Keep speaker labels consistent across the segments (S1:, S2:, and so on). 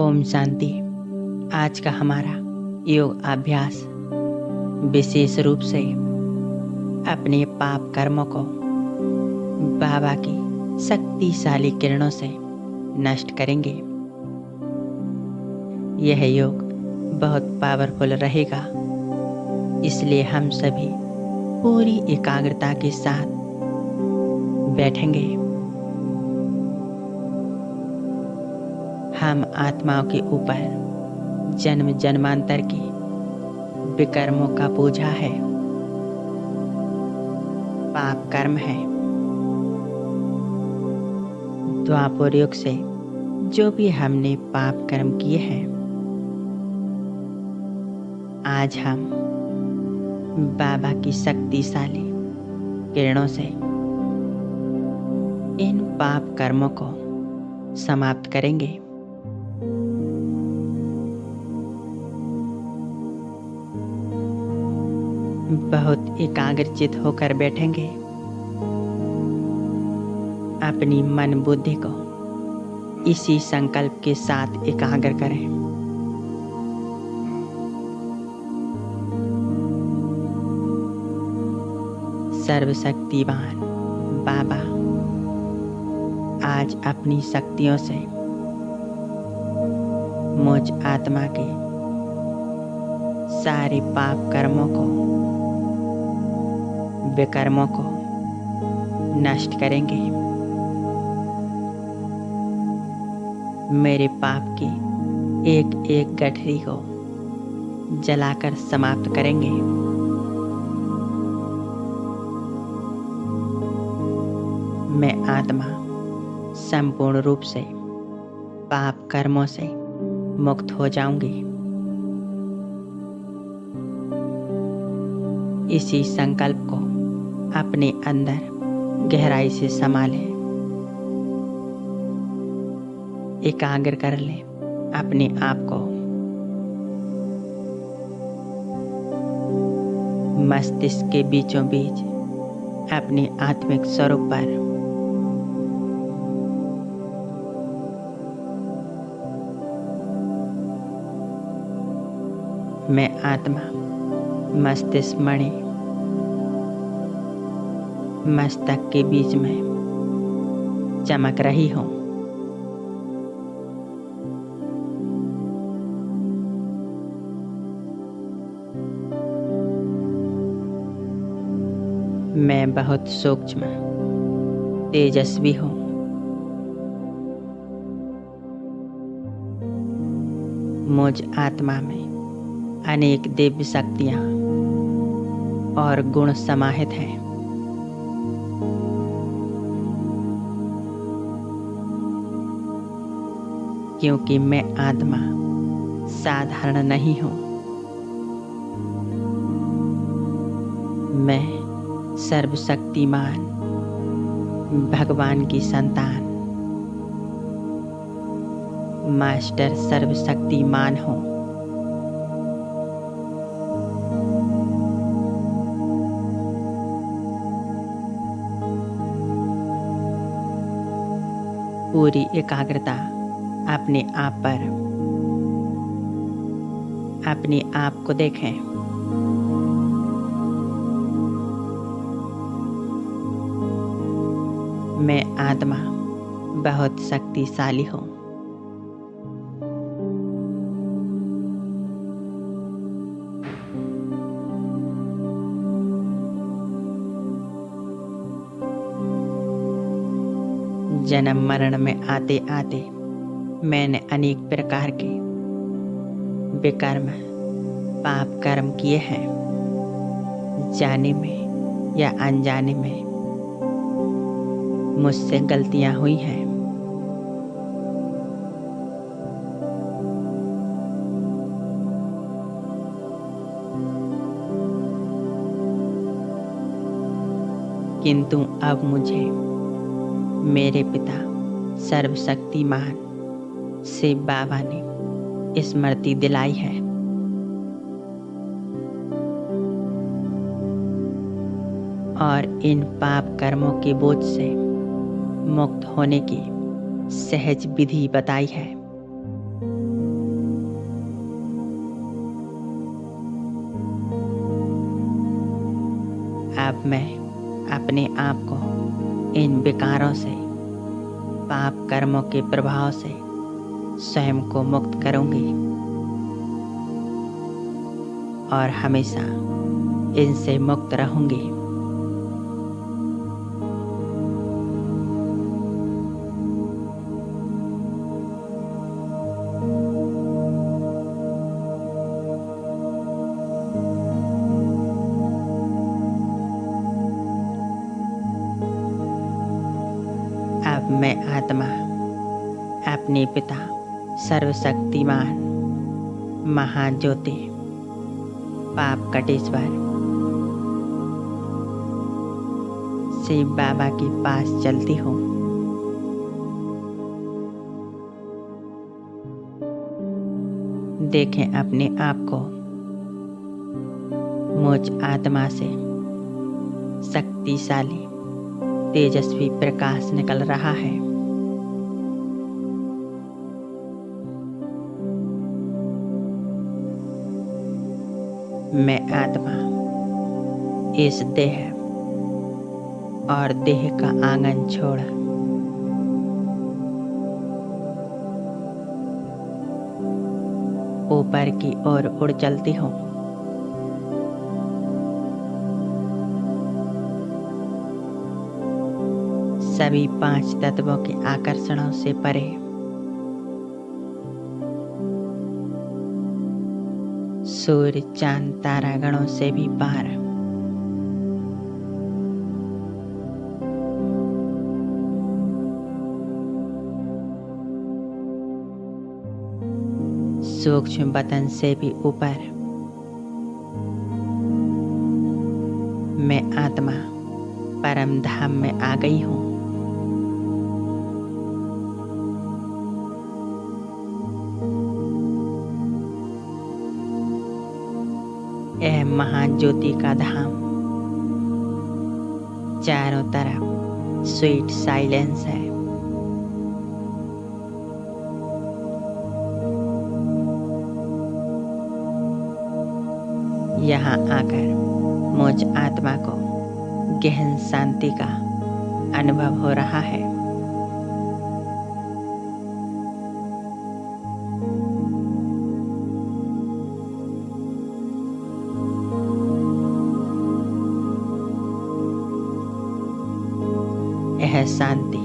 S1: ओम शांति। आज का हमारा योग अभ्यास विशेष रूप से अपने पाप कर्मों को बाबा की शक्तिशाली किरणों से नष्ट करेंगे। यह योग बहुत पावरफुल रहेगा, इसलिए हम सभी पूरी एकाग्रता के साथ बैठेंगे। हम आत्माओं के ऊपर जन्म जन्मांतर की विकर्मों का बोझा है, पाप कर्म है। द्वापर युग से जो भी हमने पाप कर्म किए हैं, आज हम बाबा की शक्तिशाली किरणों से इन पाप कर्मों को समाप्त करेंगे। बहुत एकाग्रचित होकर बैठेंगे। अपनी मन बुद्धि को इसी संकल्प के साथ एकाग्र करें। सर्वशक्तिवान बाबा आज अपनी शक्तियों से मुझ आत्मा के सारे पाप कर्मों को, विकर्मों को नष्ट करेंगे। मेरे पाप की एक एक गठरी को जलाकर समाप्त करेंगे। मैं आत्मा संपूर्ण रूप से पाप कर्मों से मुक्त हो जाऊंगी। इसी संकल्प को अपने अंदर गहराई से समा लें, एकाग्र कर लें अपने आप को। मस्तिष्क के बीचों बीच अपने आत्मिक स्वरूप पर मैं आत्मा मस्तिष्क मणि मस्तक के बीच में चमक रही हूँ। मैं बहुत सूक्ष्म तेजस्वी हूँ। मुझ आत्मा में अनेक दिव्य शक्तियाँ और गुण समाहित हैं। क्योंकि मैं आत्मा साधारण नहीं हूँ, मैं सर्वशक्तिमान भगवान की संतान मास्टर सर्वशक्तिमान हूँ। पूरी एकाग्रता अपने आप पर, अपने आप को देखें। मैं आत्मा बहुत शक्तिशाली हूँ। जन्म मरण में आते आते मैंने अनेक प्रकार के विकर्म पाप कर्म किए हैं। जाने में या अनजाने में मुझसे गलतियां हुई हैं। किंतु अब मुझे मेरे पिता सर्वशक्तिमान से बाबा ने स्मृति दिलाई है। और इन पाप कर्मों के बोझ से मुक्त होने की सहज विधि बताई है। अब मैं अपने आप को इन विकारों से, पाप कर्मों के प्रभाव से स्वयं को मुक्त करूंगी और हमेशा इनसे मुक्त रहूंगी। अब मैं आत्मा अपने पिता सर्वशक्तिमान महाज्योति पाप कटेश्वर शिव बाबा के पास चलती हूँ। देखें अपने आप को, मुझ आत्मा से शक्तिशाली तेजस्वी प्रकाश निकल रहा है। मैं आत्मा इस देह और देह का आंगन छोड़ ऊपर की ओर उड़ चलती हूँ। सभी 5 तत्वों के आकर्षणों से परे सूर्य चांद तारागणों से भी पार सूक्ष्म बतन से भी ऊपर मैं आत्मा परम धाम में आ गई हूँ। यह महान ज्योति का धाम चारों तरफ स्वीट साइलेंस है। यहाँ आकर मुझ आत्मा को गहन शांति का अनुभव हो रहा है। यह शांति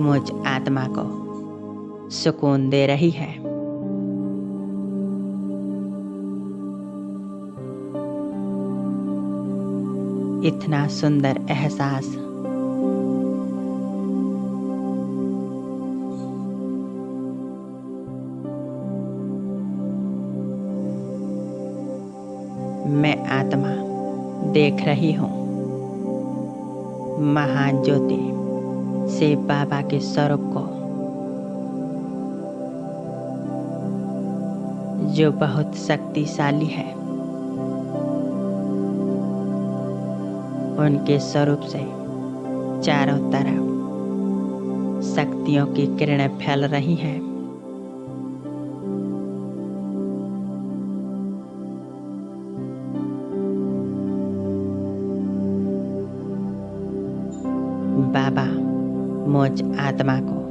S1: मुझ आत्मा को सुकून दे रही है। इतना सुंदर एहसास मैं आत्मा देख रही हूँ। महान ज्योति शिव बाबा के स्वरूप को, जो बहुत शक्तिशाली है। उनके स्वरूप से चारों तरफ शक्तियों की किरणें फैल रही हैं। बाबा मुझ आत्मा को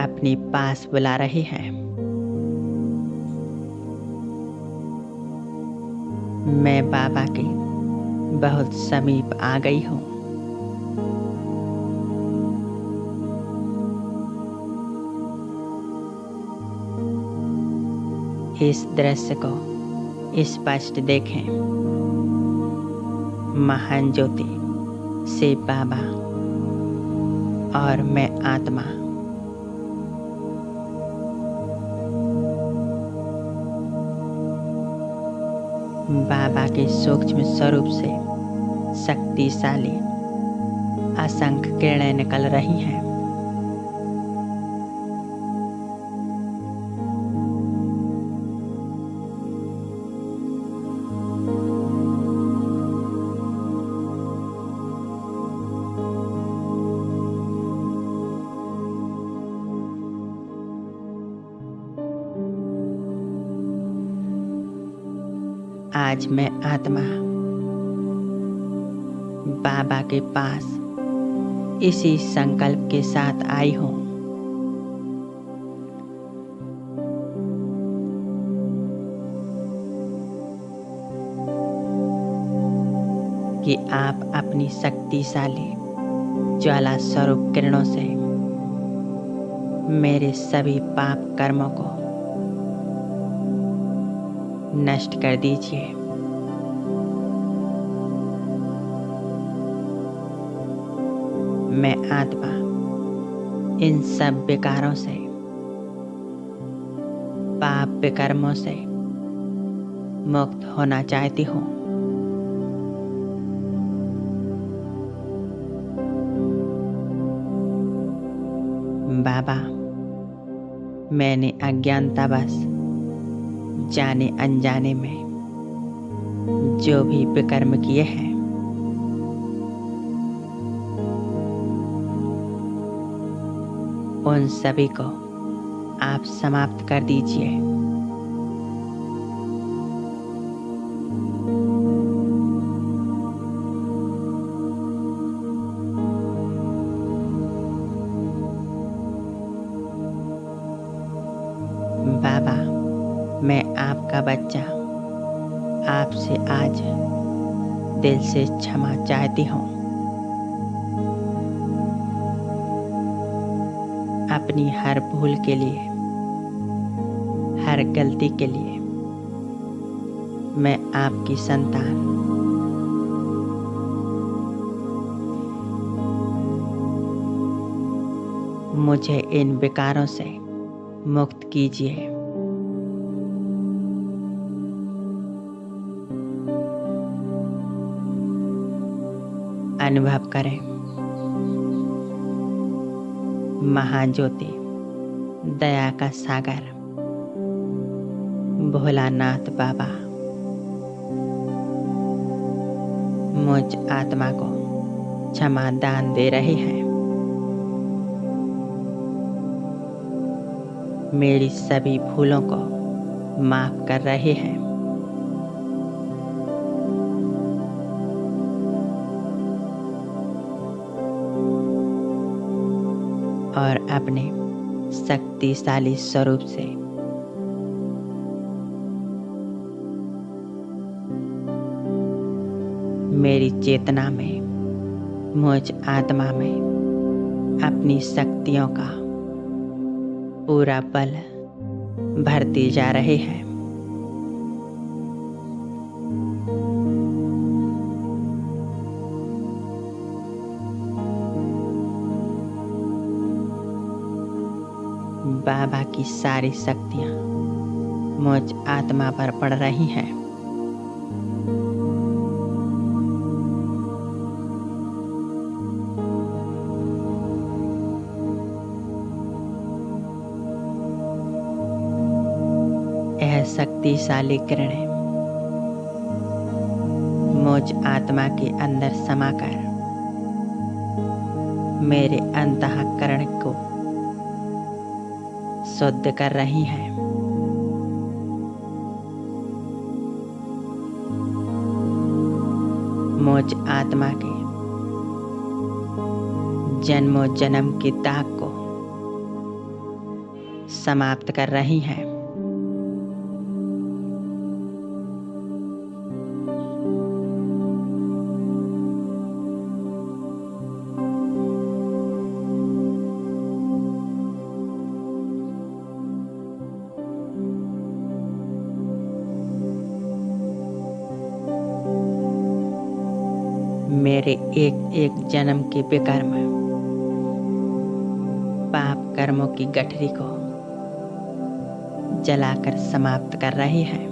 S1: अपने पास बुला रहे हैं। मैं बाबा के बहुत समीप आ गई हूँ। इस दृश्य को स्पष्ट देखें। महान ज्योति शिव बाबा और मैं आत्मा बाबा के सूक्ष्म स्वरूप से शक्तिशाली असंख्य किरणें निकल रही हैं। आज मैं आत्मा बाबा के पास इसी संकल्प के साथ आई हूँ कि आप अपनी शक्तिशाली ज्वाला स्वरूप किरणों से मेरे सभी पाप कर्मों को नष्ट कर दीजिए। मैं आत्मा इन सब विकारों से, पाप विकर्मों से मुक्त होना चाहती हूँ। बाबा, मैंने अज्ञानतावश जाने अनजाने में जो भी विकर्म किए हैं उन सभी को आप समाप्त कर दीजिए। बाबा, मैं आपका बच्चा आपसे आज दिल से क्षमा चाहती हूँ। अपनी हर भूल के लिए, हर गलती के लिए मैं आपकी संतान मुझे इन विकारों से मुक्त कीजिए। अनुभव करें महाज्योति, दया का सागर भोलानाथ बाबा मुझ आत्मा को क्षमा दान दे रहे हैं। मेरी सभी भूलों को माफ कर रहे हैं। और अपने शक्तिशाली स्वरूप से मेरी चेतना में, मुझ आत्मा में अपनी शक्तियों का पूरा बल भरती जा रहे हैं। बाबा की सारी शक्तियां मुझ आत्मा पर पड़ रही हैं। यह शक्तिशाली किरणें मुझ आत्मा के अंदर समाकर मेरे अंतःकरण को शुद्ध कर रही हैं। मुझ आत्मा के जन्मों जन्म की दाग को समाप्त कर रही हैं। मेरे एक एक जन्म के विकर्म पाप कर्मों की गठरी को जलाकर समाप्त कर रही है।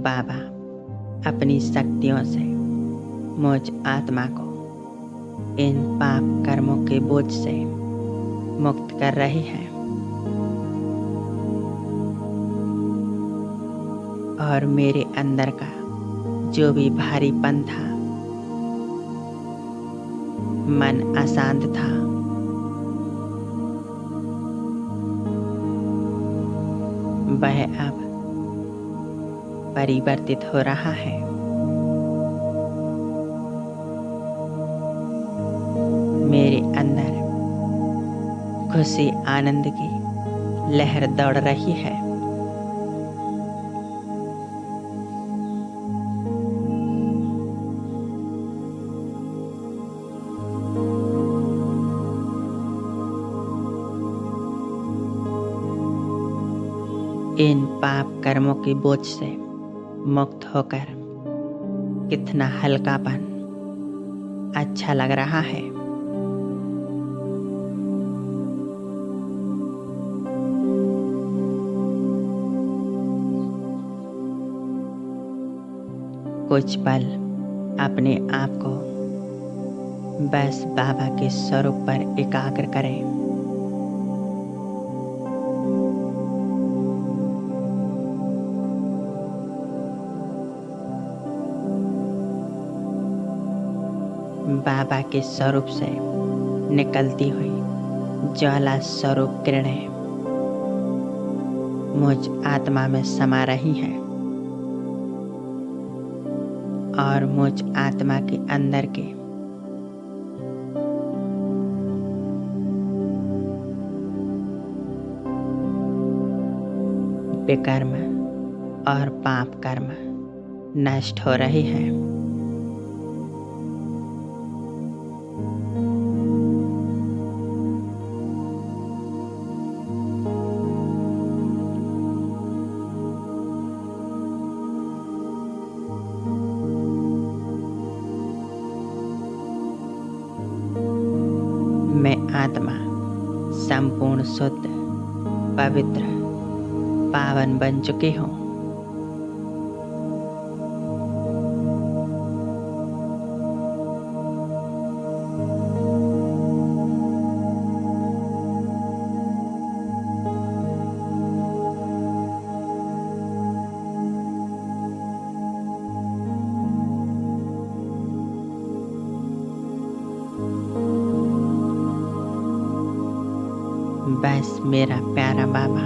S1: बाबा अपनी शक्तियों से मुझ आत्मा को इन पाप कर्मों के बोझ से मुक्त कर रही है और मेरे अंदर का जो भी भारीपन था, मन अशांत था, वह अब परिवर्तित हो रहा है। मेरे अंदर खुशी आनंद की लहर दौड़ रही है। इन पाप कर्मों के बोझ से मुक्त होकर कितना हल्कापन अच्छा लग रहा है। कुछ पल अपने आप को बस बाबा के स्वरूप पर एकाग्र करें। बाबा के स्वरूप से निकलती हुई ज्वाला स्वरूप किरणें मुझ आत्मा में समा रही हैं और मुझ आत्मा के अंदर के विकर्म और पाप कर्म नष्ट हो रहे हैं। मैं आत्मा संपूर्ण शुद्ध, पवित्र, पावन बन चुकी हूँ। बस मेरा प्यारा बाबा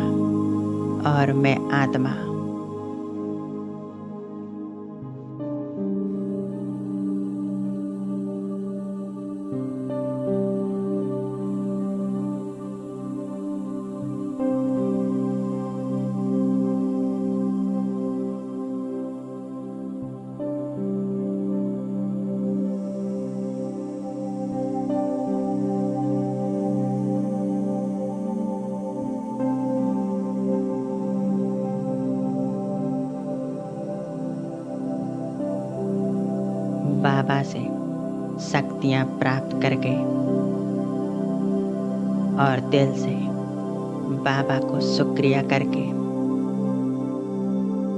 S1: और मैं आत्मा बाबा से शक्तियां प्राप्त करके और दिल से बाबा को शुक्रिया करके,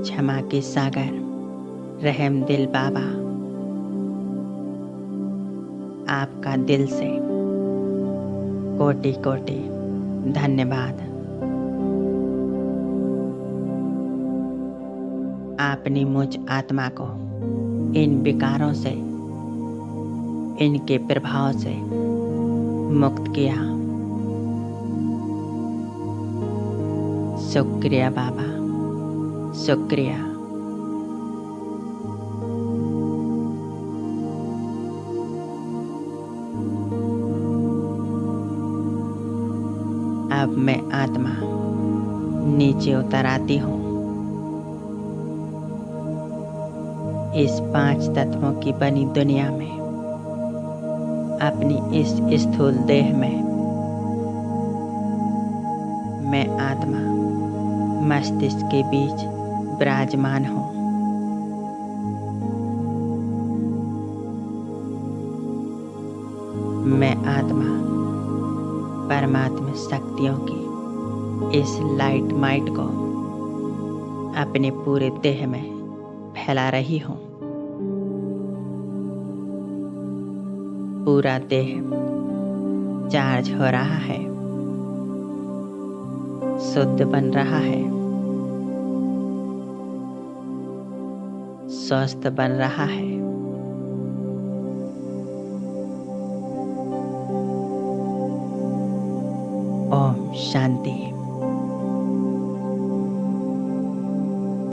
S1: क्षमा के सागर रहम दिल बाबा, आपका दिल से कोटि कोटि धन्यवाद। आपने मुझ आत्मा को इन विकारों से, इनके प्रभाव से मुक्त किया। शुक्रिया बाबा, शुक्रिया। अब मैं आत्मा नीचे उतर आती हूँ। इस 5 तत्वों की बनी दुनिया में, अपनी इस स्थूल देह में मैं आत्मा मस्तिष्क के बीच विराजमान हूँ। मैं आत्मा परमात्मा शक्तियों की इस लाइट माइट को अपने पूरे देह में फैला रही हूँ। पूरा देह चार्ज हो रहा है। शुद्ध बन रहा है, स्वस्थ बन रहा है। ओम शांति।